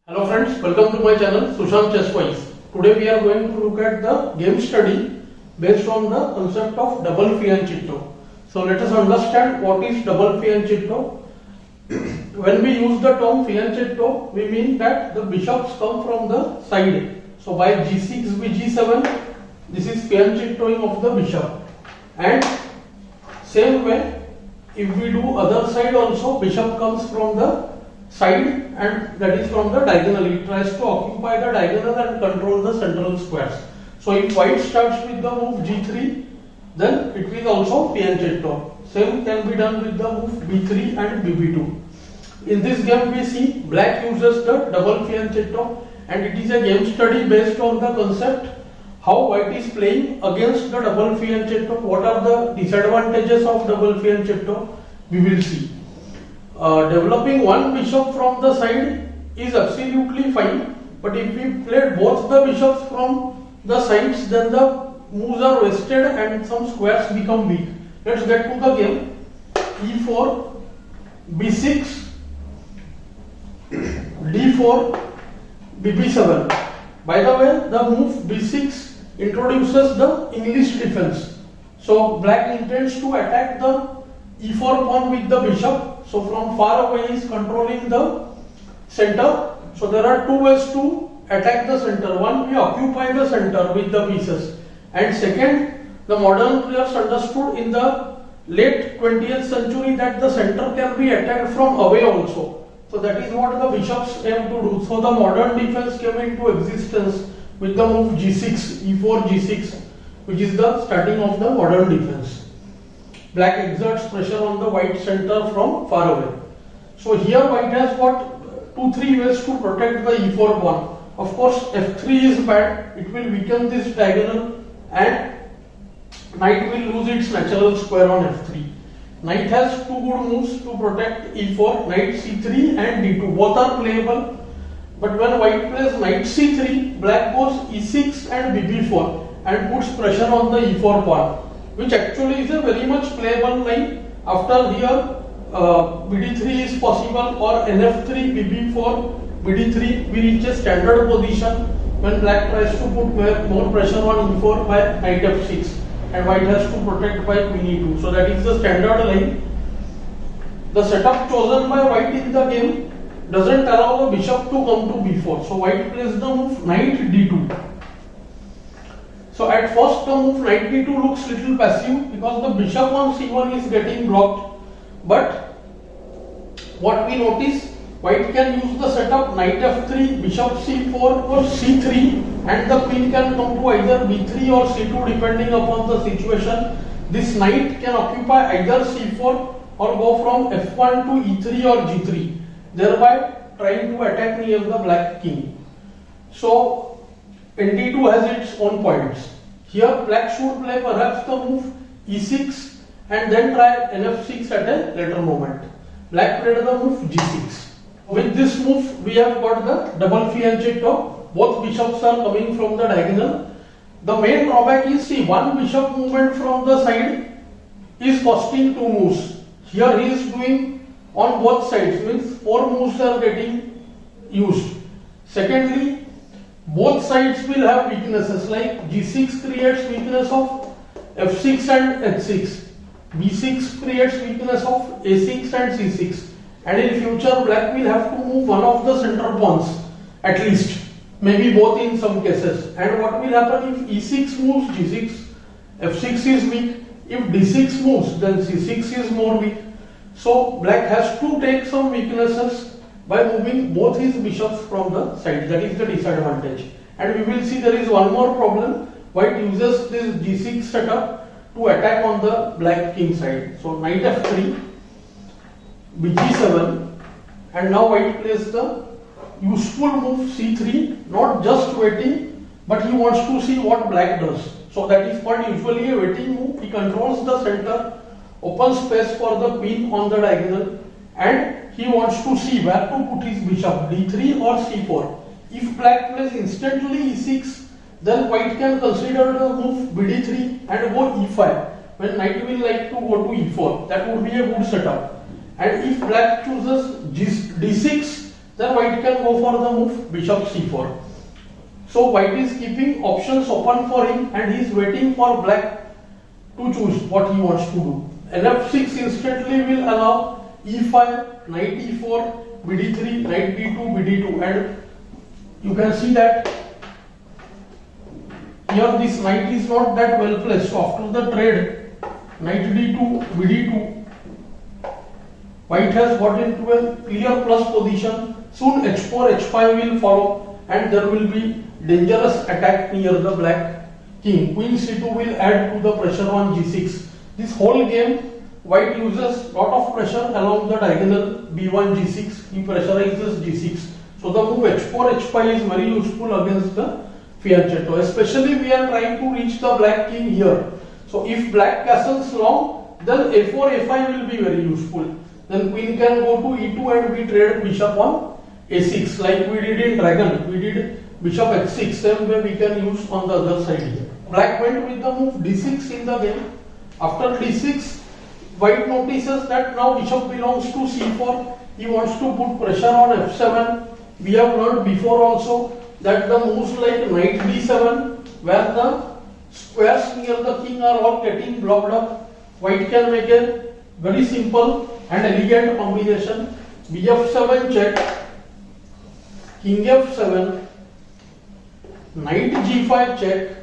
Hello friends, welcome to my channel Sushant Chesswise. Today we are going to look at the game study based on the concept of double fianchetto. So let us understand what is double fianchetto. When we use the term fianchetto, we mean that the bishops come from the side. So by g6, bg7, this is fianchettoing of the bishop. And same way, if we do other side also, bishop comes from the side and that is from the diagonal. It tries to occupy the diagonal and control the central squares. So if white starts with the move g3, then it will also fianchetto. Same can be done with the move b3 and bb2. In this game we see black uses the double fianchetto, and it is a game study based on the concept how white is playing against the double fianchetto. What are the disadvantages of double fianchetto? We will see. Developing one bishop from the side is absolutely fine, but if we play both the bishops from the sides, then the moves are wasted and some squares become weak. Let's get to the game. e4, b6, d4, bb7. By the way, the move b6 introduces the English defense. So black intends to attack the e4 pawn with the bishop. So from far away he is controlling the center. So there are two ways to attack the center. One, we occupy the center with the pieces, and second, the modern players understood in the late 20th century that the center can be attacked from away also. So that is what the bishops aim to do. So the modern defense came into existence with the move g6, e4, g6, which is the starting of the modern defense. Black exerts pressure on the white center from far away. So here white has got 2-3 ways to protect the e4 pawn. Of course, f3 is bad. It will weaken this diagonal and knight will lose its natural square on f3. Knight has two good moves to protect e4, knight c3 and d2. Both are playable. But when white plays knight c3, black goes e6 and bb4 and puts pressure on the e4 pawn, which actually is a very much playable line. After here bd3 is possible, or nf3, bb4, bd3, we reach a standard position when black tries to put more pressure on e4 by knight f6 and white has to protect by queen e2. So that is the standard line. The setup chosen by white in the game doesn't allow the bishop to come to b4. So white plays the move knight d2. So at first the move knight d2 looks little passive because the bishop on c1 is getting blocked. But what we notice, white can use the setup knight f3, bishop c4 or c3, and the queen can come to either b3 or c2 depending upon the situation. This knight can occupy either c4 or go from f1 to e3 or g3, thereby trying to attack near the black king. So nd2 has its own points. Here black should play perhaps the move e6 and then try nf6 at a later moment. Black played the move g6. With this move we have got the double fianchetto. Both bishops are coming from the diagonal. The main drawback is, see, one bishop movement from the side is costing 2 moves. Here he is doing on both sides, means 4 moves are getting used. Secondly, both sides will have weaknesses, like g6 creates weakness of f6 and h6, b6 creates weakness of a6 and c6, and in future black will have to move one of the center pawns at least, maybe both in some cases. And what will happen if e6 moves g6, f6 is weak, if d6 moves then c6 is more weak. So black has to take some weaknesses by moving both his bishops from the side. That is the disadvantage. And we will see there is one more problem. White uses this g6 setup to attack on the black king side. So knight f3, bg7, and now white plays the useful move c3, not just waiting, but he wants to see what black does. So that is called usually a waiting move. He controls the center, opens space for the queen on the diagonal, and he wants to see where to put his bishop, d3 or c4. If black plays instantly e6, then white can consider the move bd3 and go e5, when knight will like to go to e4. That would be a good setup. And if black chooses d6, then white can go for the move bishop c4. So white is keeping options open for him and he is waiting for black to choose what he wants to do. F6 instantly will allow e5, knight e4, bd3, knight d2, bd2, and you can see that here this knight is not that well placed. So after the trade, knight d2, bd2, white has got into a clear plus position. Soon h4, h5 will follow and there will be dangerous attack near the black king. Queen c2 will add to the pressure on g6. This whole game white uses lot of pressure along the diagonal b1 g6. He pressurizes g6. So the move h4 h5 is very useful against the fianchetto. Especially we are trying to reach the black king here. So if black castles long, then a4 a5 will be very useful. Then queen can go to e2 and we trade bishop on a6 like we did in dragon. We did bishop h6. Same way we can use on the other side here. Black went with the move d6 in the game. After d6, white notices that now bishop belongs to c4. He wants to put pressure on f7. We have learned before also that the moves like knight d7, where the squares near the king are all getting blocked up, white can make a very simple and elegant combination. bf7 check, king f7, knight g5 check,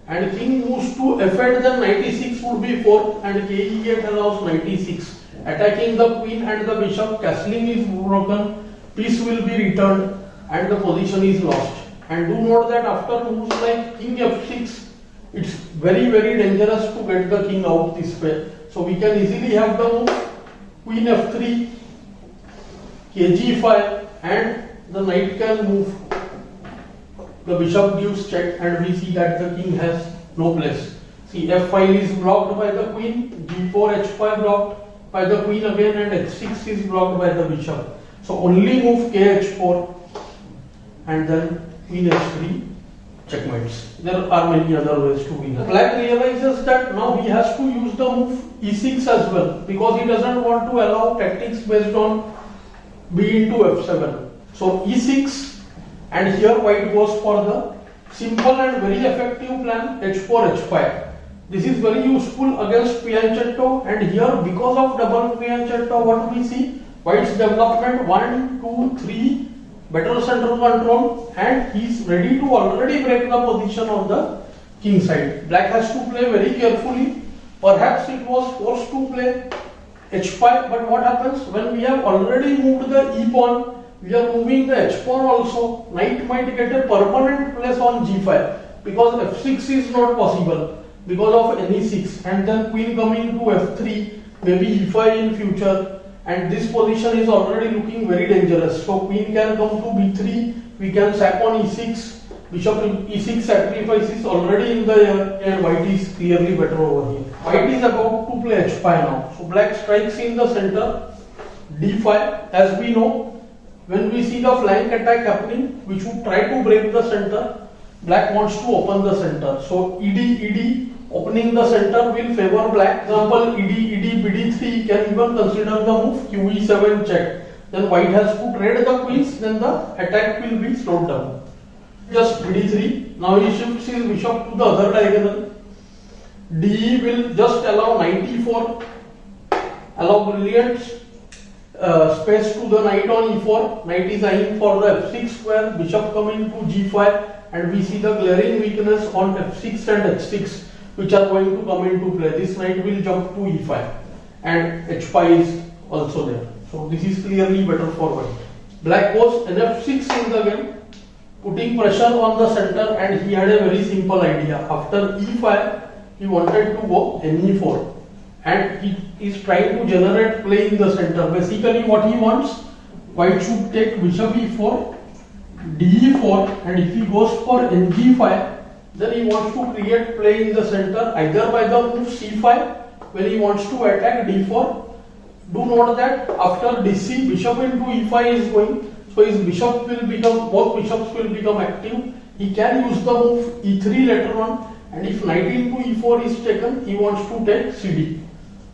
and king moves to f8, then knight e6 would be 4 and ke8 allows knight e6. Attacking the queen and the bishop, castling is broken, piece will be returned and the position is lost. And do note that after moves like king f6, it's very dangerous to get the king out this way. So we can easily have the move queen f3, kg5 and the knight can move. The bishop gives check and we see that the king has no place. See, f5 is blocked by the queen, g4, h5 blocked by the queen again and h6 is blocked by the bishop. So only move kh4 and then queen h3 checkmates. There are many other ways to win. Black realizes that now he has to use the move e6 as well because he doesn't want to allow tactics based on b into f7. So e6 and here white goes for the simple and very effective plan h4 h5. This is very useful against fianchetto and here because of double fianchetto what we see? White's development 1, 2, 3, better center control and he is ready to already break the position on the king side. Black has to play very carefully. Perhaps it was forced to play h5 but what happens when we have already moved the e pawn? We are moving the h4 also. Knight might get a permanent place on g5 because f6 is not possible because of ne6 and then queen coming to f3, maybe e5 in future and this position is already looking very dangerous. So queen can come to b3, we can sack on e6, bishop e6 sacrifice is already in the air and white is clearly better over here. White is about to play h5 now. So black strikes in the center, d5. As we know, when we see the flank attack happening, we should try to break the center. Black wants to open the center. So ed, opening the center will favor black. Example, ed, bd3 can even consider the move qe7 check. Then white has to trade the queens, then the attack will be slowed down. Just bd3. Now he shifts his bishop to the other diagonal. de will just allow knight e4, allow brilliant space to the knight on e4. Knight is eyeing for the f6 square, bishop coming to g5 and we see the glaring weakness on f6 and h6 which are going to come into play. This knight will jump to e5 and h5 is also there. So this is clearly better for white. Black goes nf6 in the game, putting pressure on the center and he had a very simple idea. After e5 he wanted to go ne4 and he is trying to generate play in the center. Basically what he wants, white should take bishop e4, de4 and if he goes for ng5 then he wants to create play in the center either by the move c5 when he wants to attack d4. Do note that after dc bishop into e5 is going, so his bishop will become, both bishops will become active. He can use the move e3 later on and if knight into e4 is taken he wants to take cd.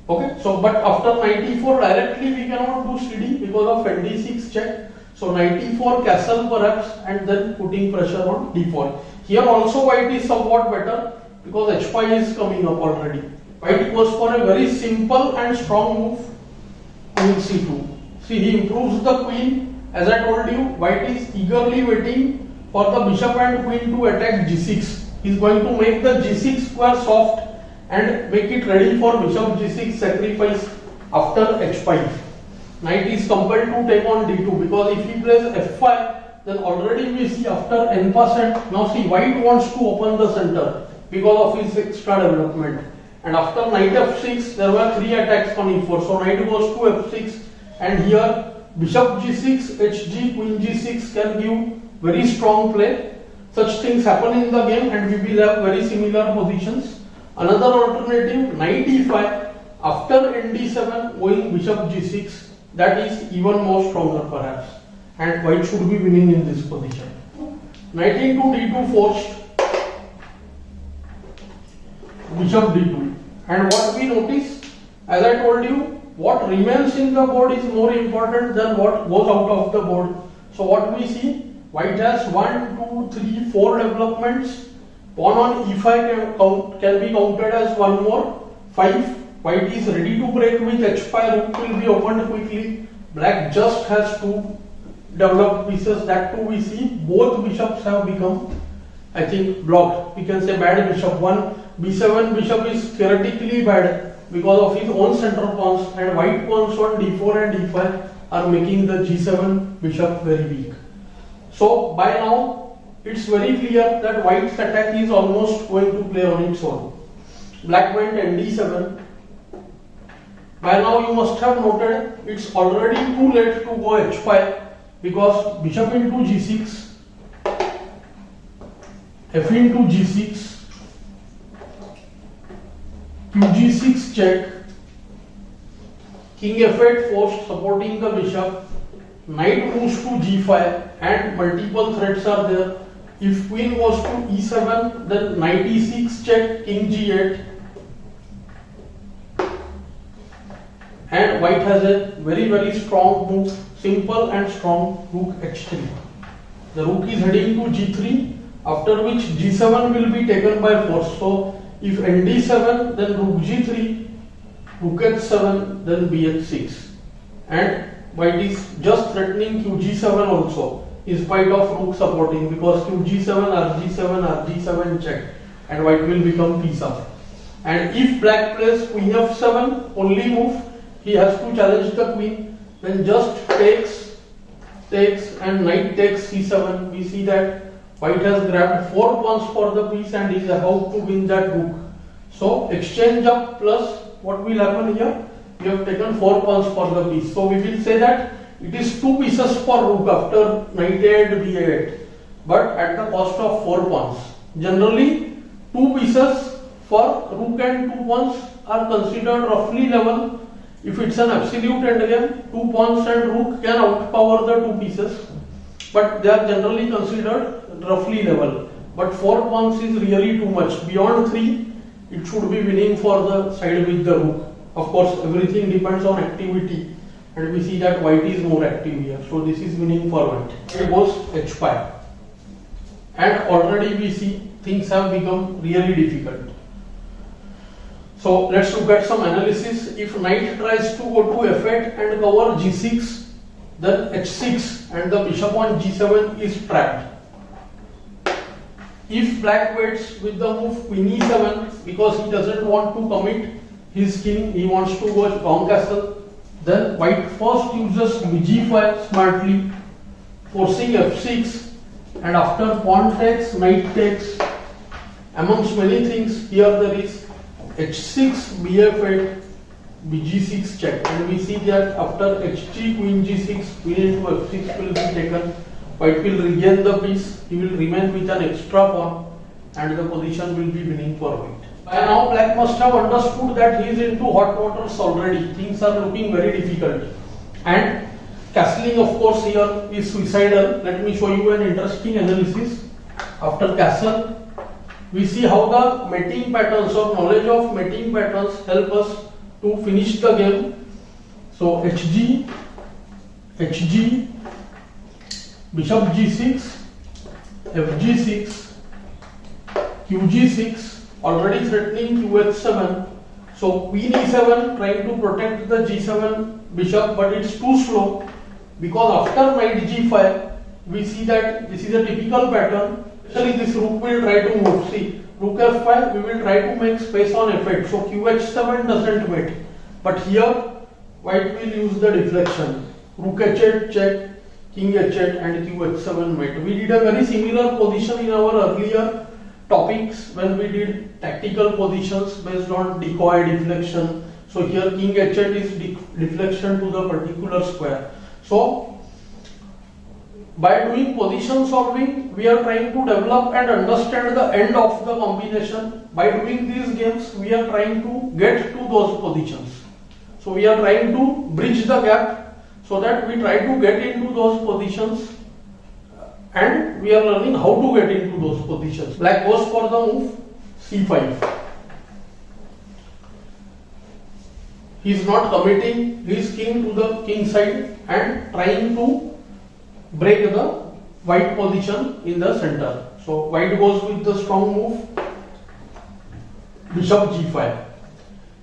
Okay, so but after knight e4 directly we cannot do cd because of nd6 check. So knight e4, castle perhaps, and then putting pressure on d4. Here also white is somewhat better because h5 is coming up already. White goes for a very simple and strong move on c2. See, he improves the queen. As I told you, white is eagerly waiting for the bishop and queen to attack g6. He is going to make the g6 square soft and make it ready for bishop g6 sacrifice after h5. Knight is compelled to take on d2 because if he plays f5, then already we see after n%. Now see, white wants to open the center because of his extra development. And after knight f6, there were 3 attacks on e4. So knight goes to f6, and here bishop g6, hg, queen g6 can give very strong play. Such things happen in the game, and we will have very similar positions. Another alternative, knight e5 after nd7 going bishop g6. That is even more stronger perhaps, and white should be winning in this position. Knight into d2 forced, bishop d2, and what we notice, as I told you, what remains in the board is more important than what goes out of the board. So what we see, white has 1, 2, 3, 4 developments. Pawn on e5 can be counted as one more, 5. White is ready to break with h5, rook will be opened quickly. Black just has 2 developed pieces, that too we see. Both bishops have become, I think, blocked. We can say bad bishop. One b7 bishop is theoretically bad because of his own center pawns, and white pawns on d4 and d5 are making the g7 bishop very weak. So by now it's very clear that white's attack is almost going to play on its own. Black went nd7. By now you must have noted it's already too late to go h5 because bishop into g6, f into g6, qg6 check, king f8 forced supporting the bishop, knight moves to g5, and multiple threats are there. If queen goes to e7, then knight e6 check, king g8, and white has a very strong move, simple and strong, rook h3. The rook is heading to g3, after which g7 will be taken by force. So if nd7, then rook g3, rook h7, then bh6, and white is just threatening qg7 also, in spite of rook supporting, because qg7, rg7, rg7 check, and white will become piece up. And if black plays queen f7, only move, he has to challenge the queen, then just takes, and knight takes c7. We see that white has grabbed 4 pawns for the piece and is about to win that rook. So exchange up plus what will happen here? We have taken 4 pawns for the piece. So we will say that it is 2 pieces for rook after knight a8, b8, but at the cost of 4 pawns. Generally, 2 pieces for rook and 2 pawns are considered roughly level. If it's an absolute endgame, 2 pawns and rook can outpower the 2 pieces, but they are generally considered roughly level. But 4 pawns is really too much. Beyond 3, it should be winning for the side with the rook. Of course, everything depends on activity, and we see that white is more active here. So this is winning for white. It goes h5, and already we see things have become really difficult. So let's look at some analysis. If knight tries to go to f8 and cover g6, then h6 and the bishop on g7 is trapped. If black waits with the move queen e7 because he doesn't want to commit his king, he wants to go long castle, then white first uses bg5 smartly, forcing f6, and after pawn takes, knight takes. Amongst many things, here there is h6, bf8, bg6 check, and we see that after hg, queen g6, queen into f6 will be taken. White will regain the piece, he will remain with an extra pawn, and the position will be winning for white. By now black must have understood that he is into hot waters already. Things are looking very difficult, and castling of course here is suicidal. Let me show you an interesting analysis. After castle, we see how the mating patterns or knowledge of mating patterns help us to finish the game. So hg, hg, bishop g6, fg6, qg6, already threatening qh7. So queen e7 trying to protect the g7 bishop, but it's too slow because after knight g5 we see that this is a typical pattern. Actually this rook will try to move. See, rook f5, we will try to make space on f8. So qh7 doesn't wait. But here white will use the deflection. Rook h8 check, king h8 and qh7 mate. We did a very similar position in our earlier topics when we did tactical positions based on decoy deflection. So here king h8 is deflection to the particular square. So by doing position solving, we are trying to develop and understand the end of the combination. By doing these games, we are trying to get to those positions. So we are trying to bridge the gap so that we try to get into those positions, and we are learning how to get into those positions. Black goes for the move c5. He is not committing his king to the king side and trying to break the white position in the center. So white goes with the strong move bishop g5.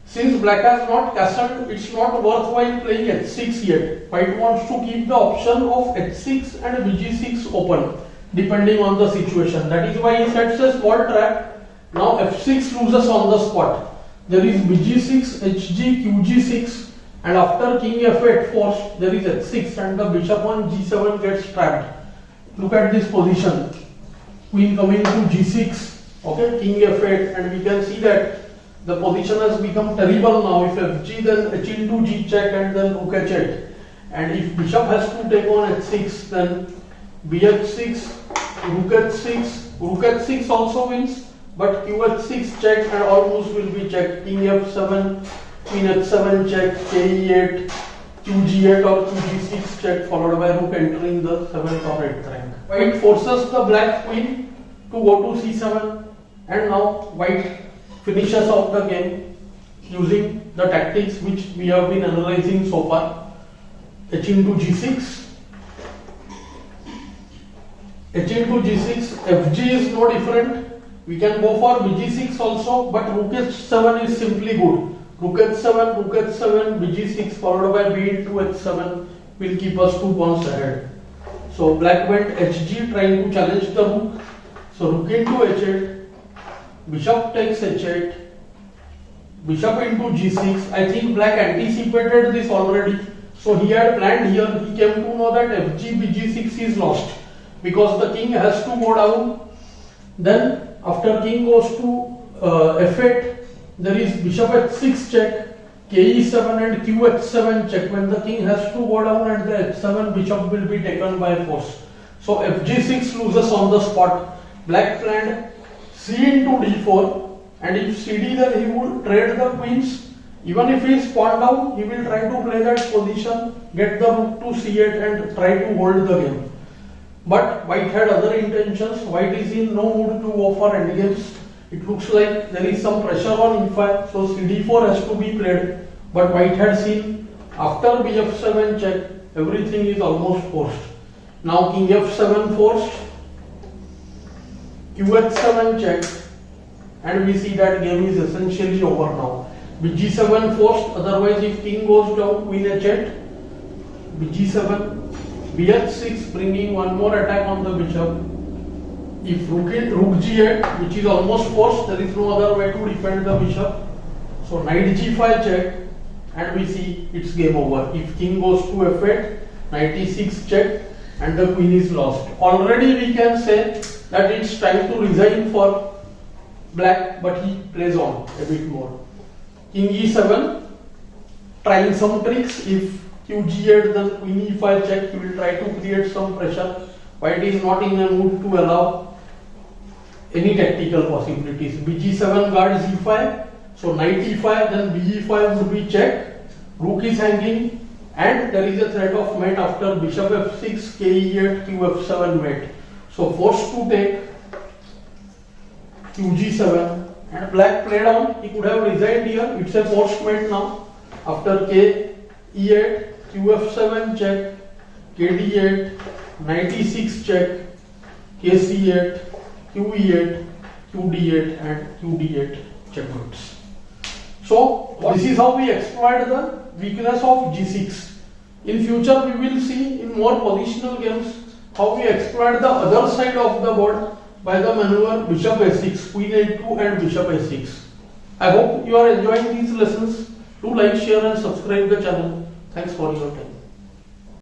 Since black has not castled, it's not worthwhile playing h6 yet. White wants to keep the option of h6 and bg6 open depending on the situation. That is why he sets a small trap. Now f6 loses on the spot. There is bg6, hg, qg6, and after king f8 forced, there is h6 and the bishop on g7 gets trapped. Look at this position. Queen coming to g6, okay, king f8, and we can see that the position has become terrible now. If fg, then h into g check and then rook h8. And if bishop has to take on h6, then bh6, rook h6, rook h6 also wins, but qh6 check and all moves will be checked. King f7, queen h7 check, ke8, qg8 or qg6 check, followed by rook entering the 7th or 8th rank. White forces the black queen to go to c7, and now white finishes off the game using the tactics which we have been analyzing so far. H into g6, h into g6, fg is no different. We can go for bg6 also, but rook h7 is simply good. Rook h7, rook h7, bg6 followed by b into h7 will keep us 2 pawns ahead. So black went hg trying to challenge the rook. So rook into h8, bishop takes h8, bishop into g6. I think black anticipated this already. So he had planned here. He came to know that fg bg6 is lost because the king has to go down. Then after king goes to f8, there is bishop h6 check, ke7 and qh7 check. When the king has to go down and the h7 bishop will be taken by force. So fg6 loses on the spot. Black planned c into d4, and if cd, then he would trade the queens. Even if he is pawn down, he will try to play that position, get the rook to c8 and try to hold the game. But white had other intentions. White is in no mood to go for endgames. It looks like there is some pressure on e5, so cd4 has to be played. But white had seen after bf7 check, everything is almost forced. Now king f7 forced, qh7 check, and we see that game is essentially over now. bg7 forced, otherwise if king goes down, queen h8, bg7, bh6 bringing one more attack on the bishop. If rook g8, which is almost forced, there is no other way to defend the bishop. So knight g5 check, and we see it's game over. If king goes to f8, knight e6 check, and the queen is lost. Already we can say that it's time to resign for black, but he plays on a bit more. King e7, trying some tricks. If qg8, then queen e5 check, he will try to create some pressure. White is not in a mood to allow any tactical possibilities. bg7 guards e5, so knight e5, then be5 would be checked. Rook is hanging, and there is a threat of mate after bishop f6, ke8, qf7 mate. So forced to take qg7, and black played on. He could have resigned here. It's a forced mate now. After k e8, qf7 check, kd8, 96 check, KC8, QE8, QD8 and QD8 checkmates. So this is how we exploit the weakness of G6. In future we will see in more positional games how we exploit the other side of the board by the maneuver Bishop A6, Queen A2 and Bishop A6. I hope you are enjoying these lessons. Do like, share and subscribe the channel. Thanks for your time.